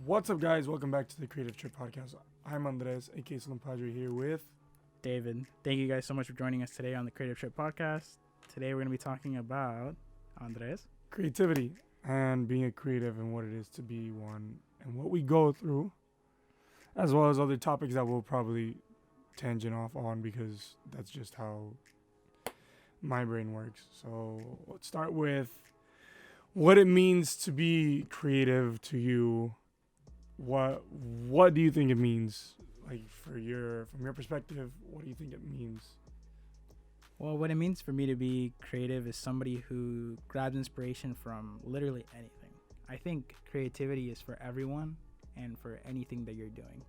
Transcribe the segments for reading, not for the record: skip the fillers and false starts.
What's up, guys? Welcome back to the Creative Trip Podcast. I'm Andres, aka Salam Padre, here with David. Thank you guys so much for joining us today on the Creative Trip Podcast. Today we're going to be talking about, Andres, creativity and being a creative and what it is to be one and what we go through, as well as other topics that we'll probably tangent off on because that's just how my brain works. So let's start with what it means to be creative to you. What do you think it means? Like from your perspective, what do you think it means? well, what it means for me to be creative is somebody who grabs inspiration from literally anything. I think creativity is for everyone and for anything that you're doing.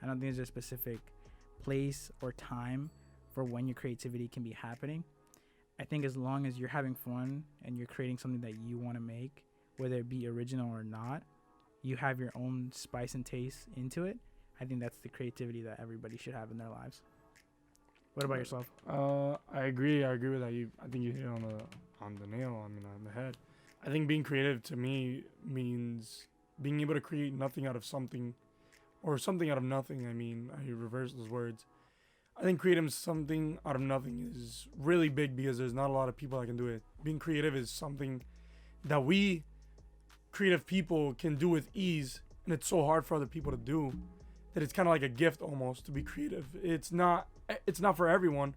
I don't think there's a specific place or time for when your creativity can be happening. I think as long as you're having fun and you're creating something that you want to make, whether it be original or not, you have your own spice and taste into it. I think that's the creativity that everybody should have in their lives. What about yourself? I agree. I agree with that. I think you hit on the nail. On the head. I think being creative to me means being able to create nothing out of something, or something out of nothing. I reverse those words. I think creating something out of nothing is really big because there's not a lot of people that can do it. Being creative is something that we creative people can do with ease, and it's so hard for other people to do that it's kind of like a gift almost to be creative. It's not for everyone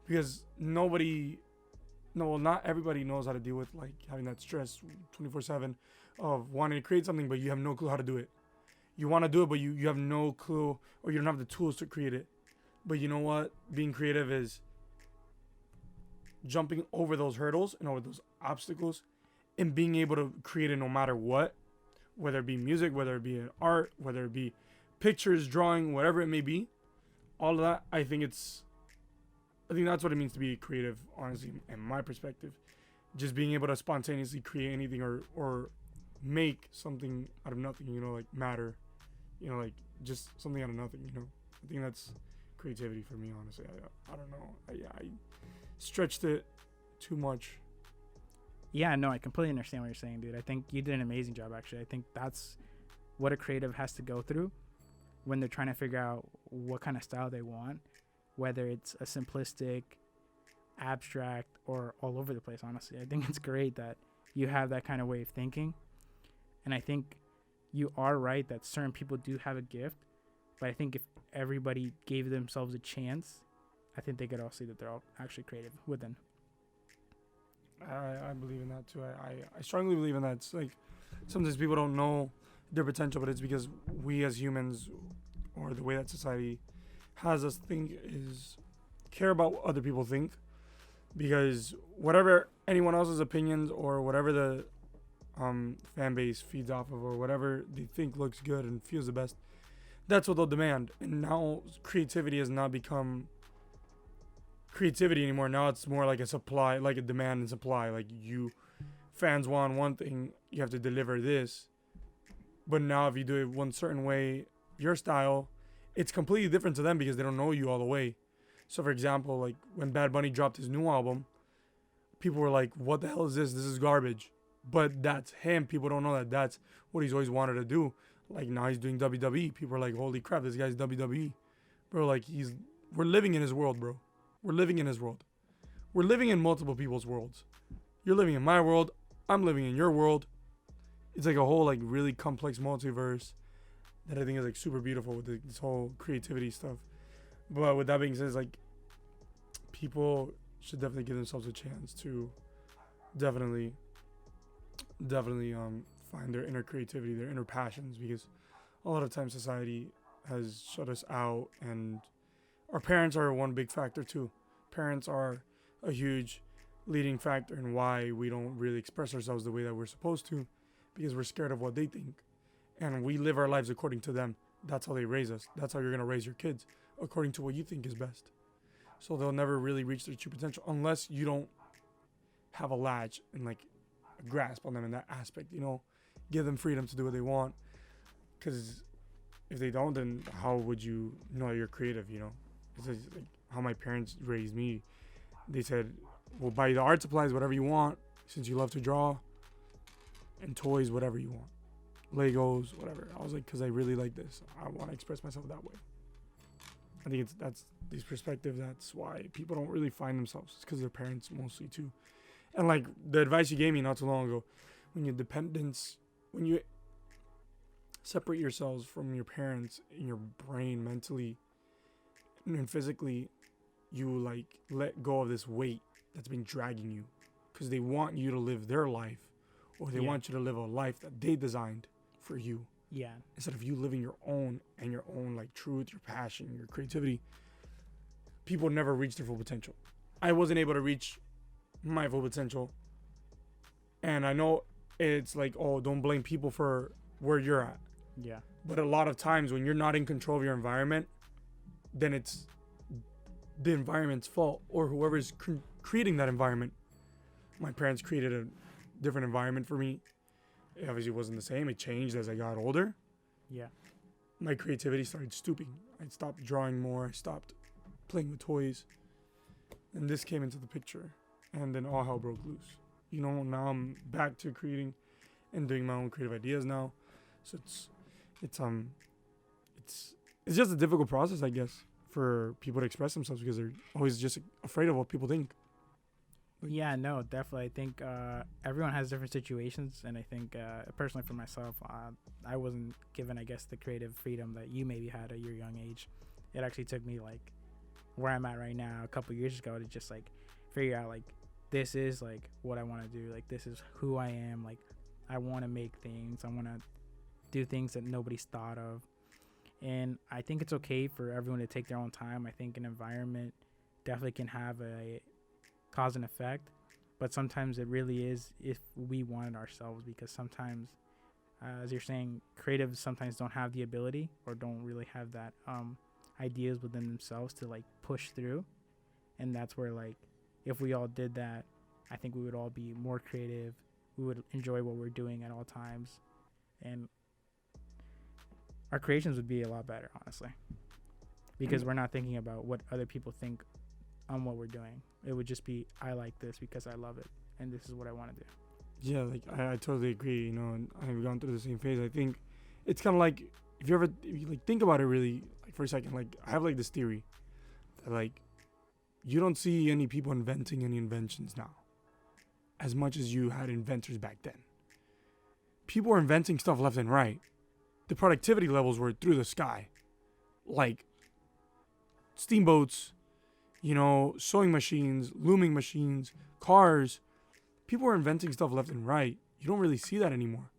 because not everybody knows how to deal with like having that stress 24/7 of wanting to create something but you have no clue how to do it. You want to do it but you have no clue, or you don't have the tools to create it. But you know what? Being creative is jumping over those hurdles and over those obstacles and being able to create it no matter what, whether it be music, whether it be an art, whether it be pictures, drawing, whatever it may be. All of that, I think that's what it means to be creative, honestly, in my perspective. Just being able to spontaneously create anything or make something out of nothing, like matter, like just something out of nothing, I think that's creativity for me, honestly. I don't know. I stretched it too much. Yeah, no, I completely understand what you're saying, dude. I think you did an amazing job, actually. I think that's what a creative has to go through when they're trying to figure out what kind of style they want, whether it's a simplistic, abstract, or all over the place, honestly. I think it's great that you have that kind of way of thinking. And I think you are right that certain people do have a gift, but I think if everybody gave themselves a chance, I think they could all see that they're all actually creative within. I believe in that too. I strongly believe in that. It's like sometimes people don't know their potential, but it's because we as humans, or the way that society has us think, is care about what other people think. Because whatever anyone else's opinions or whatever the fan base feeds off of, or whatever they think looks good and feels the best, that's what they'll demand. And now creativity has not become creativity anymore. Now it's more like a supply, like a demand and supply. Like fans want one thing, you have to deliver this. But now if you do it one certain way, your style, it's completely different to them because they don't know you all the way. So for example, like when Bad Bunny dropped his new album, people were like, what the hell is this? This is garbage. But that's him. People don't know that that's what he's always wanted to do. Like now he's doing WWE. People are like, holy crap, this guy's WWE. Bro, like we're living in his world, bro. We're living in his world. We're living in multiple people's worlds. You're living in my world. I'm living in your world. It's like a whole like really complex multiverse that I think is like super beautiful with this whole creativity stuff. But with that being said, it's like people should definitely give themselves a chance to definitely find their inner creativity, their inner passions, because a lot of times society has shut us out, and our parents are one big factor too. Parents are a huge leading factor in why we don't really express ourselves the way that we're supposed to, because we're scared of what they think. And we live our lives according to them. That's how they raise us. That's how you're going to raise your kids, according to what you think is best. So they'll never really reach their true potential unless you don't have a latch and like a grasp on them in that aspect, give them freedom to do what they want. Because if they don't, then how would you know you're creative, It's like how my parents raised me. They said, we'll buy you the art supplies, whatever you want, since you love to draw, and toys, whatever you want. Legos, whatever. I was like, because I really like this. I want to express myself that way. I think that's these perspectives. That's why people don't really find themselves. It's because their parents mostly too. And like the advice you gave me not too long ago, when you separate yourselves from your parents in your brain, mentally and physically, you like let go of this weight that's been dragging you, because they want you to live their life, or they want you to live a life that they designed for you. Yeah. Instead of you living your own and your own like truth, your passion, your creativity. People never reach their full potential. I wasn't able to reach my full potential. And I know it's like, oh, don't blame people for where you're at. Yeah. But a lot of times when you're not in control of your environment, then it's the environment's fault, or whoever's creating that environment. My parents created a different environment for me. It obviously wasn't the same. It changed as I got older. Yeah. My creativity started stooping. I stopped drawing more. I stopped playing with toys. And this came into the picture. And then all hell broke loose. You know, now I'm back to creating and doing my own creative ideas now. So it's just a difficult process, I guess, for people to express themselves, because they're always just afraid of what people think. Yeah, no, definitely. I think everyone has different situations, and I think personally for myself, I wasn't given, I guess, the creative freedom that you maybe had at your young age. It actually took me like where I'm at right now a couple years ago to just like figure out like this is like what I want to do. Like this is who I am. Like I want to make things. I want to do things that nobody's thought of. And I think it's okay for everyone to take their own time. I think an environment definitely can have a cause and effect, but sometimes it really is if we want it ourselves, because sometimes as you're saying, creatives sometimes don't have the ability or don't really have that ideas within themselves to like push through. And that's where like if we all did that, I think we would all be more creative. We would enjoy what we're doing at all times, and our creations would be a lot better, honestly, because we're not thinking about what other people think on what we're doing. It would just be, I like this because I love it, and this is what I want to do. Yeah, like I totally agree. You know, and I've gone through the same phase. I think it's kind of like if you like think about it really like for a second. Like I have like this theory that like you don't see any people inventing any inventions now as much as you had inventors back then. People were inventing stuff left and right. The productivity levels were through the sky, like steamboats, you know, sewing machines, looming machines, cars. People are inventing stuff left and right. You don't really see that anymore.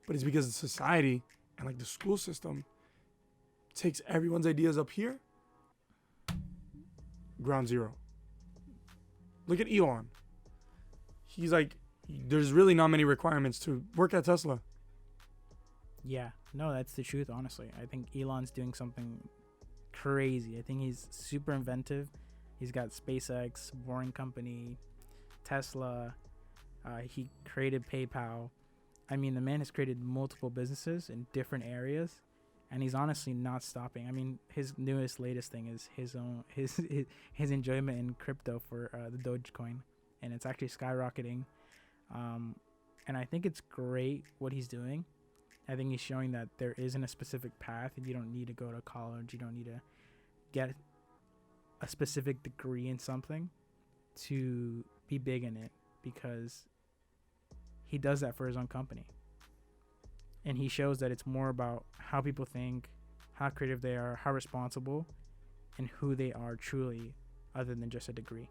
But it's because the society and like the school system takes everyone's ideas up here, ground zero. Look at Elon. He's like, there's really not many requirements to work at Tesla. Yeah, no, that's the truth, honestly. I think Elon's doing something crazy. I think he's super inventive. He's got SpaceX, Boring Company, Tesla. He created PayPal. I mean, the man has created multiple businesses in different areas, and he's honestly not stopping. I mean, his latest thing is his enjoyment in crypto for the Dogecoin, and it's actually skyrocketing. And I think it's great what he's doing. I think he's showing that there isn't a specific path, and you don't need to go to college. You don't need to get a specific degree in something to be big in it, because he does that for his own company. And he shows that it's more about how people think, how creative they are, how responsible, and who they are truly, other than just a degree.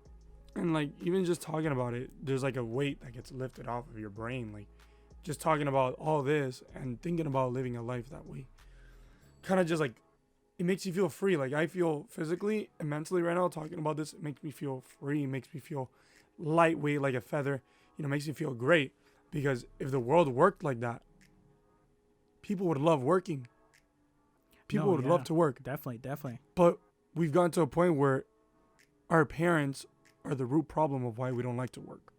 And like even just talking about it, there's like a weight that gets lifted off of your brain. Like just talking about all this and thinking about living a life that way, kind of just like it makes you feel free. Like I feel physically and mentally right now talking about this. It makes me feel free. It makes me feel lightweight like a feather. You know, makes me feel great, because if the world worked like that, people would love working. People would love to work. Definitely. But we've gotten to a point where our parents are the root problem of why we don't like to work.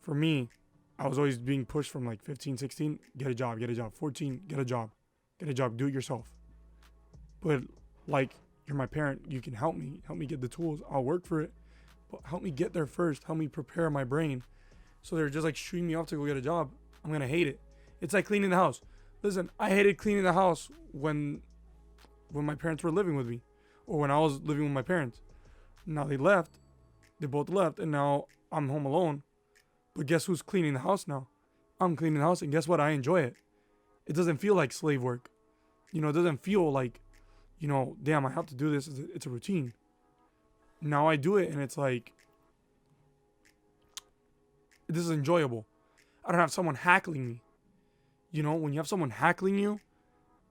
For me, I was always being pushed from like 15, 16, get a job. 14, get a job, do it yourself. But like, you're my parent, you can help me get the tools. I'll work for it, but help me get there first. Help me prepare my brain. So they're just like shooting me off to go get a job. I'm going to hate it. It's like cleaning the house. Listen, I hated cleaning the house when my parents were living with me, or when I was living with my parents. Now they left. They both left, and now I'm home alone. But guess who's cleaning the house now? I'm cleaning the house, and guess what? I enjoy it. It doesn't feel like slave work. It doesn't feel like, damn, I have to do this. It's a routine. Now I do it, and it's like, this is enjoyable. I don't have someone hackling me. When you have someone hackling you,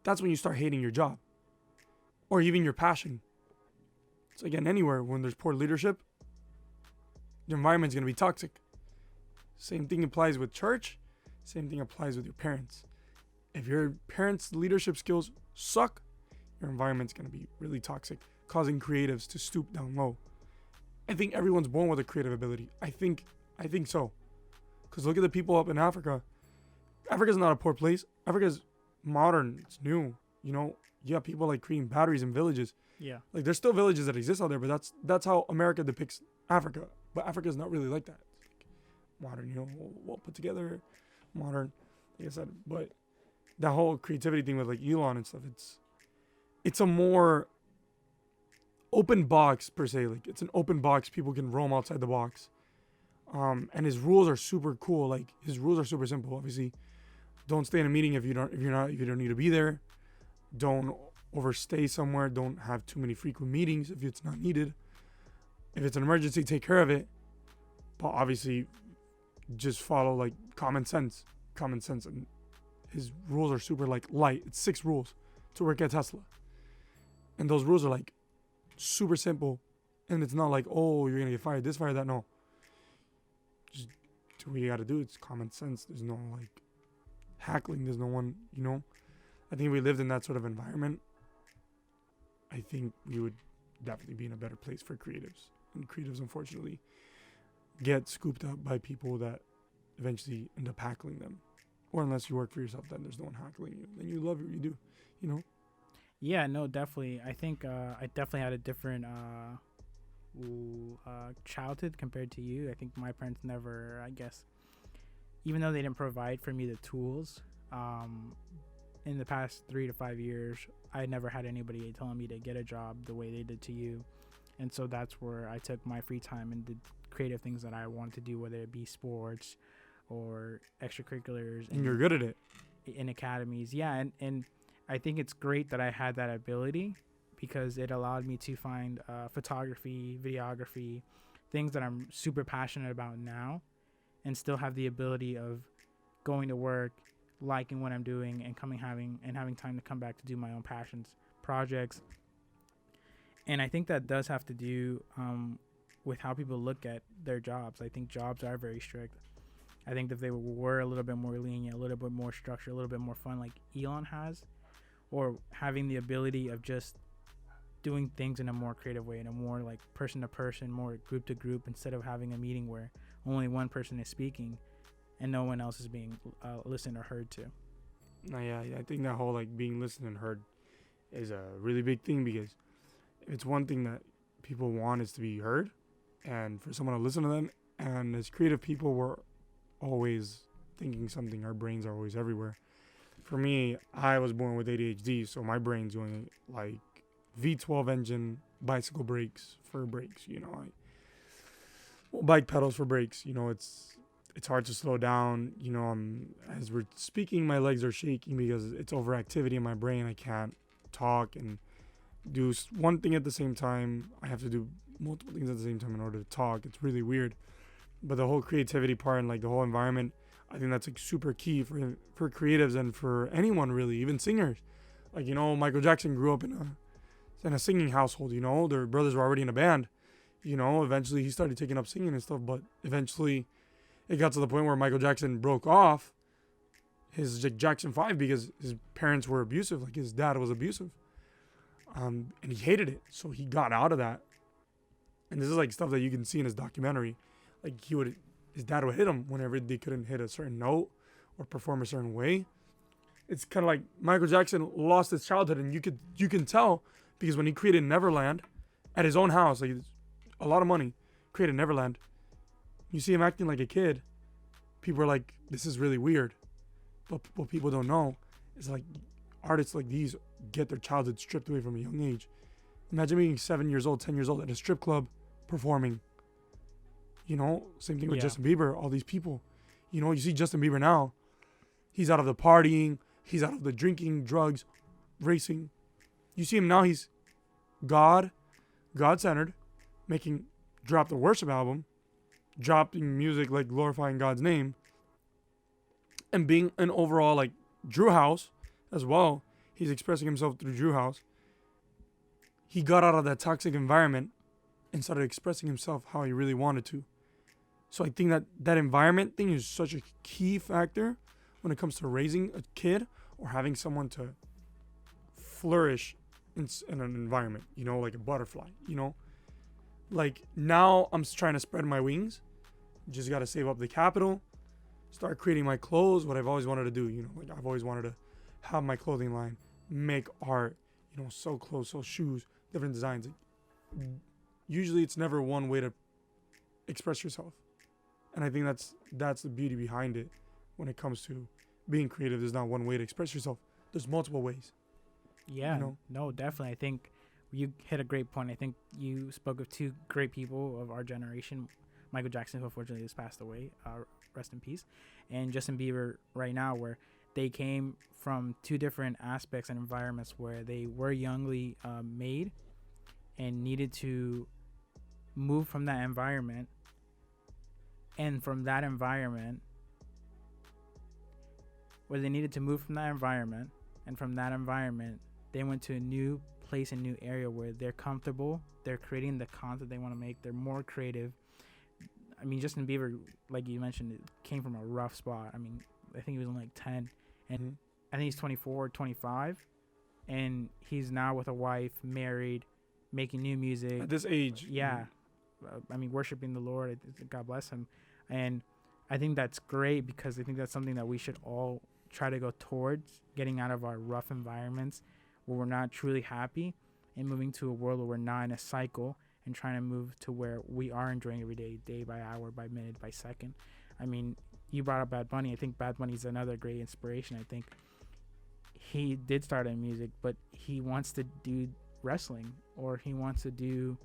that's when you start hating your job. Or even your passion. So again, anywhere when there's poor leadership, the environment's going to be toxic. Same thing applies with church. Same thing applies with your parents. If your parents' leadership skills suck, your environment's going to be really toxic, causing creatives to stoop down low. I think everyone's born with a creative ability. I think so. Because look at the people up in Africa. Africa's not a poor place. Africa's modern. It's new. You have people like creating batteries in villages. Yeah. Like there's still villages that exist out there, but that's how America depicts Africa. But Africa's not really like that. It's like modern, well put together, modern, like I said. But that whole creativity thing with like Elon and stuff, it's a more open box per se. Like it's an open box. People can roam outside the box. And his rules are super cool. Like his rules are super simple. Obviously, don't stay in a meeting if you don't need to be there. Don't overstay somewhere. Don't have too many frequent meetings if it's not needed. If it's an emergency, take care of it. But obviously, just follow like common sense. And his rules are super like light. It's 6 rules to work at Tesla. And those rules are like super simple. And it's not like, oh, you're going to get fired, this, fired, that. No. Just do what you got to do. It's common sense. There's no like hackling. There's no one, I think if we lived in that sort of environment, I think we would definitely be in a better place for creatives. And creatives, unfortunately, get scooped up by people that eventually end up hackling them. Or unless you work for yourself, then there's no one hackling you. Then you love what you do, Yeah, no, definitely. I think I definitely had a different childhood compared to you. I think my parents never, I guess, even though they didn't provide for me the tools, in the past 3 to 5 years, I never had anybody telling me to get a job the way they did to you. And so that's where I took my free time and did creative things that I wanted to do, whether it be sports or extracurriculars. And you're good at it. In academies. Yeah. And I think it's great that I had that ability because it allowed me to find photography, videography, things that I'm super passionate about now, and still have the ability of going to work, liking what I'm doing, and having time to come back to do my own passions, projects. And I think that does have to do with how people look at their jobs. I think jobs are very strict. I think if they were a little bit more lenient, a little bit more structured, a little bit more fun like Elon has, or having the ability of just doing things in a more creative way, in a more like person to person, more group to group, instead of having a meeting where only one person is speaking and no one else is being listened or heard to. No, yeah, I think that whole like being listened and heard is a really big thing, because it's one thing that people want is to be heard and for someone to listen to them. And as creative people, we're always thinking something. Our brains are always everywhere. For me, I was born with ADHD, so my brain's going like V12 engine, bicycle brakes for brakes. Bike pedals for brakes. It's hard to slow down. As we're speaking, my legs are shaking because it's overactivity in my brain. I can't talk and do one thing at the same time. I have to do multiple things at the same time in order to talk. It's really weird. But the whole creativity part and like the whole environment, I think that's like super key for creatives and for anyone really, even singers. Like, Michael Jackson grew up in a singing household. Their brothers were already in a band. Eventually he started taking up singing and stuff, but eventually it got to the point where Michael Jackson broke off his Jackson 5 because his parents were abusive. Like his dad was abusive. And he hated it. So he got out of that. And this is like stuff that you can see in his documentary. Like his dad would hit him whenever they couldn't hit a certain note or perform a certain way. It's kind of like Michael Jackson lost his childhood, and you can tell because when he created Neverland at his own house, like a lot of money, created Neverland. You see him acting like a kid. People are like, this is really weird. But what people don't know is like artists like these get their childhood stripped away from a young age. Imagine being 7 years old, 10 years old at a strip club performing. You know, same thing with Yeah. Justin Bieber, all these people. You know, you see Justin Bieber now, he's out of the partying, he's out of the drinking, drugs, racing. You see him now, he's God-centered, dropped the worship album, dropping music like glorifying God's name, and being an overall like Drew House as well. He's expressing himself through Drew House. He got out of that toxic environment and started expressing himself how he really wanted to. So I think that environment thing is such a key factor when it comes to raising a kid or having someone to flourish in an environment, you know, like a butterfly, you know. Like now I'm trying to spread my wings. Just got to save up the capital, start creating my clothes, what I've always wanted to do, you know. Like I've always wanted to have my clothing line, make art, you know, sew clothes, sew shoes, different designs. Like, usually it's never one way to express yourself. And I think that's the beauty behind it when it comes to being creative. There's not one way to express yourself. There's multiple ways. Yeah, You know? no, definitely. I think you hit a great point. I think you spoke of two great people of our generation. Michael Jackson, who unfortunately has passed away, rest in peace, and Justin Bieber right now, where they came from two different aspects and environments where they were youngly made and needed to move from that environment. And from that environment, where they needed to move from that environment, and from that environment, they went to a new place, a new area where they're comfortable. They're creating the content they want to make. They're more creative. I mean, Justin Bieber, like you mentioned, it came from a rough spot. I mean, I think he was only like 10, and I think he's 24, 25, and he's now with a wife, married, making new music. At this age. Yeah. I mean, worshiping the Lord. God bless him. And I think that's great because I think that's something that we should all try to go towards, getting out of our rough environments where we're not truly happy and moving to a world where we're not in a cycle and trying to move to where we are enjoying every day, day by hour, by minute, by second. I mean, you brought up Bad Bunny. I think Bad Bunny is another great inspiration. I think he did start in music, but he wants to do wrestling, or he wants to do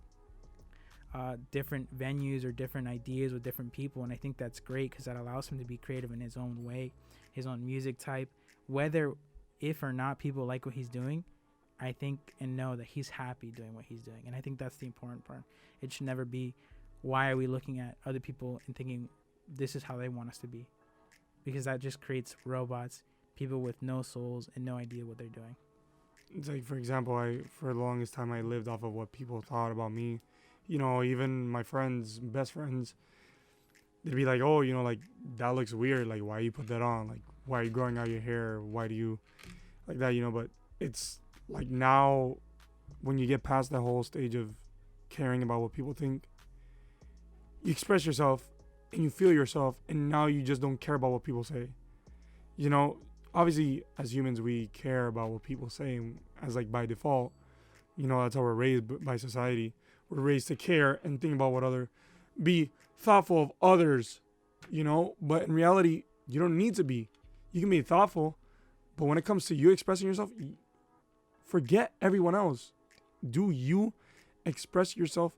different venues or different ideas with different people. And I think that's great because that allows him to be creative in his own way, his own music type, whether if or not people like what he's doing. I think and know that he's happy doing what he's doing. And I think that's the important part. It should never be, why are we looking at other people and thinking this is how they want us to be? Because that just creates robots, people with no souls and no idea what they're doing. It's like, for example, for the longest time I lived off of what people thought about me. You know, even my friends, best friends, they'd be like, oh, you know, like, that looks weird. Like, why you put that on? Like, why are you growing out your hair? Why do you, like that, you know? But it's like now, when you get past that whole stage of caring about what people think, you express yourself and you feel yourself, and now you just don't care about what people say. You know, obviously, as humans, we care about what people say, as like by default. You know, that's how we're raised by society. We're raised to care and think about be thoughtful of others, you know, but in reality, you don't need to be. You can be thoughtful, but when it comes to you expressing yourself, forget everyone else. Do you express yourself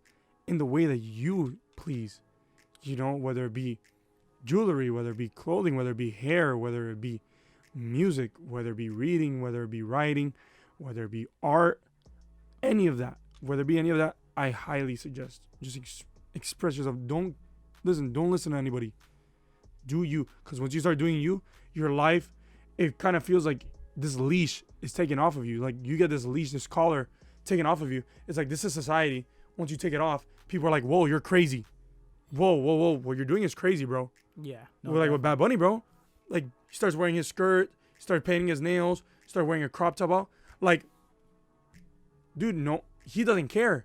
in the way that you please, you know, whether it be jewelry, whether it be clothing, whether it be hair, whether it be music, whether it be reading, whether it be writing, whether it be art, any of that, I highly suggest just express yourself. Don't listen to anybody. Do you, because once you start doing you, your life, it kind of feels like this leash is taken off of you. Like you get this leash, this collar taken off of you. It's like, this is society. Once you take it off, people are like, whoa, you're crazy. Whoa, what you're doing is crazy, bro. Yeah. No, like with Bad Bunny, bro. Like he starts wearing his skirt, started painting his nails, started wearing a crop top out. Like, dude, no, he doesn't care.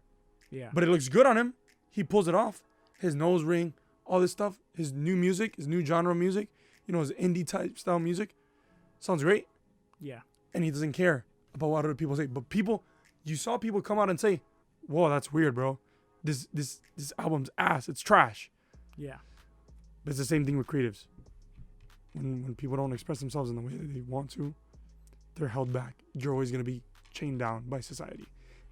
Yeah. But it looks good on him. He pulls it off. His nose ring, all this stuff. His new music, his new genre of music. You know, his indie type style music. Sounds great. Yeah. And he doesn't care about what other people say. But you saw people come out and say, whoa, that's weird, bro. This album's ass. It's trash. Yeah. But it's the same thing with creatives. when people don't express themselves in the way that they want to, they're held back. You're always going to be chained down by society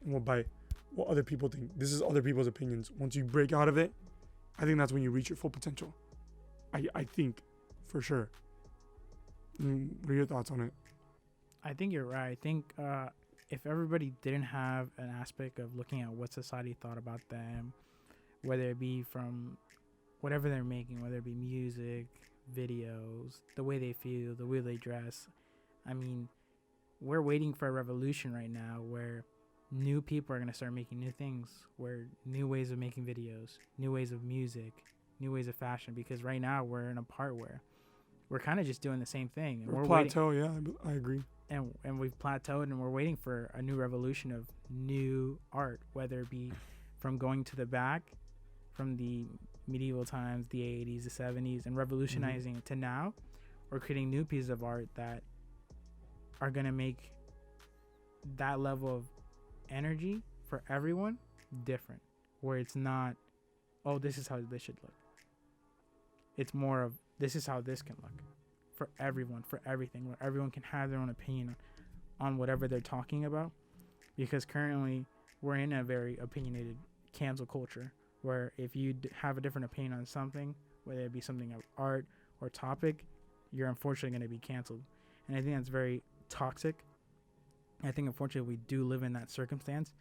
and by what other people think. This is other people's opinions. Once you break out of it, I think that's when you reach your full potential. I think, for sure. What are your thoughts on it? I think you're right. I think if everybody didn't have an aspect of looking at what society thought about them, whether it be from whatever they're making, whether it be music, videos, the way they feel, the way they dress. I mean, we're waiting for a revolution right now where new people are going to start making new things, where new ways of making videos, new ways of music, new ways of fashion, because right now we're in a part where we're kind of just doing the same thing. And we're plateau, yeah, I agree. And we've plateaued, and we're waiting for a new revolution of new art, whether it be from going to the back, from the medieval times, the 80s, the 70s, and revolutionizing it to now. We're creating new pieces of art that are going to make that level of energy for everyone different, where it's not, oh, this is how this should look. It's more of, this is how this can look for everyone, for everything, where everyone can have their own opinion on whatever they're talking about. Because currently we're in a very opinionated cancel culture, where if you have a different opinion on something, whether it be something of art or topic, you're unfortunately going to be canceled. And I think that's very toxic. I think unfortunately we do live in that circumstance,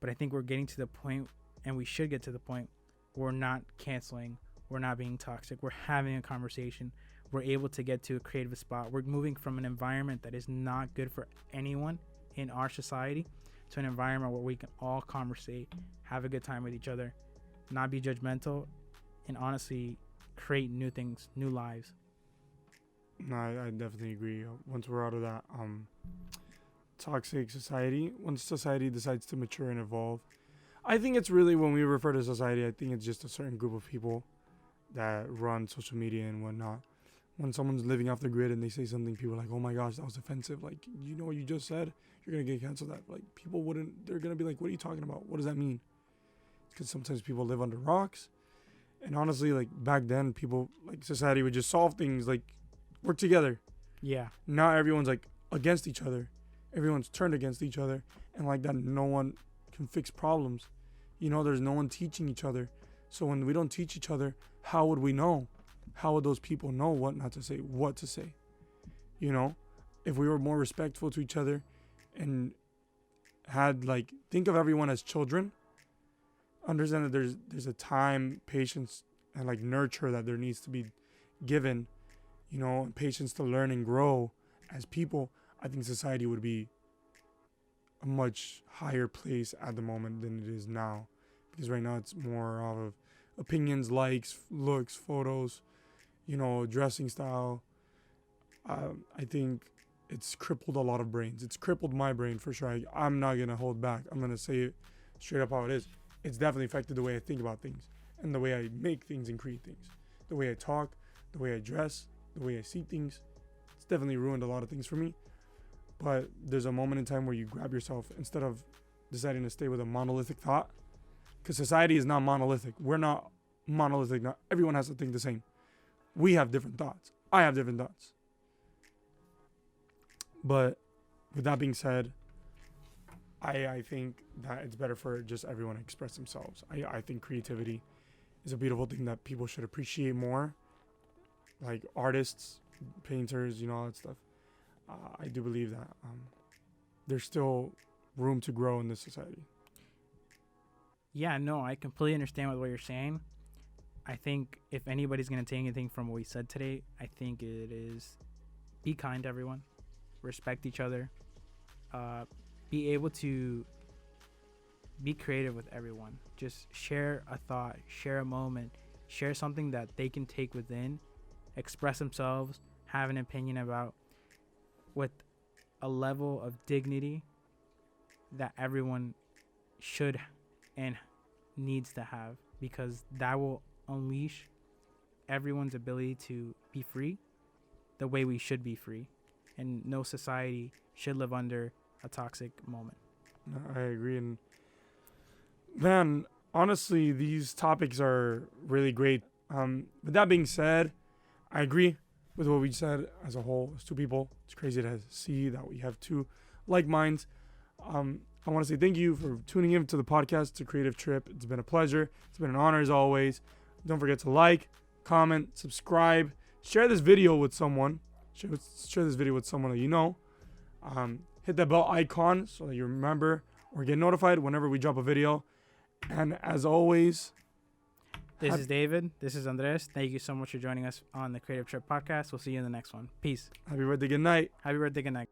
but I think we're getting to the point, and we should get to the point, where we're not canceling, we're not being toxic, we're having a conversation, we're able to get to a creative spot. We're moving from an environment that is not good for anyone in our society to an environment where we can all conversate, have a good time with each other, not be judgmental, and honestly create new things, new lives. No, I definitely agree. Once we're out of that toxic society, once society decides to mature and evolve, I think it's really, when we refer to society, I think it's just a certain group of people that run social media and whatnot. When someone's living off the grid and they say something, people are like, oh my gosh, that was offensive. Like, you know what you just said? You're going to get canceled. That, like, people wouldn't, they're going to be like, what are you talking about? What does that mean? Because sometimes people live under rocks. And honestly, like, back then, people, like, society would just solve things, like, work together. Yeah. Now everyone's, like, against each other. Everyone's turned against each other. And like that, no one can fix problems. You know, there's no one teaching each other. So when we don't teach each other, how would we know? How would those people know what not to say, what to say? You know, if we were more respectful to each other and had, like, think of everyone as children, understand that there's a time, patience, and, like, nurture that there needs to be given, you know, and patience to learn and grow as people. I think society would be a much higher place at the moment than it is now, because right now it's more of opinions, likes, looks, photos, you know, dressing style. I think it's crippled a lot of brains. It's crippled my brain for sure. I'm not going to hold back. I'm going to say it straight up how it is. It's definitely affected the way I think about things and the way I make things and create things. The way I talk, the way I dress, the way I see things. It's definitely ruined a lot of things for me. But there's a moment in time where you grab yourself instead of deciding to stay with a monolithic thought. Because society is not monolithic. We're not monolithic. Not everyone has to think the same. We have different thoughts. I have different thoughts. But with that being said, I think that it's better for just everyone to express themselves. I think creativity is a beautiful thing that people should appreciate more. Like artists, painters, you know, all that stuff. I do believe that there's still room to grow in this society. Yeah, no, I completely understand what you're saying. I think if anybody's going to take anything from what we said today, I think it is be kind to everyone, respect each other, be able to be creative with everyone. Just share a thought, share a moment, share something that they can take within, express themselves, have an opinion about, with a level of dignity that everyone should and needs to have, because that will unleash everyone's ability to be free the way we should be free, and no society should live under a toxic moment. I agree. And man, honestly, these topics are really great. With that being said, I agree. with what we said as a whole as two people. It's crazy to see that we have two like minds. I want to say thank you for tuning in to the podcast, to Creative Trip. It's been a pleasure. It's been an honor as always. Don't forget to like, comment, subscribe, share this video with someone. Share this video with someone that you know. Hit that bell icon so that you remember or get notified whenever we drop a video. And as always, this is David. This is Andres. Thank you so much for joining us on the Creative Trip podcast. We'll see you in the next one. Peace. Happy birthday, good night. Happy birthday, good night.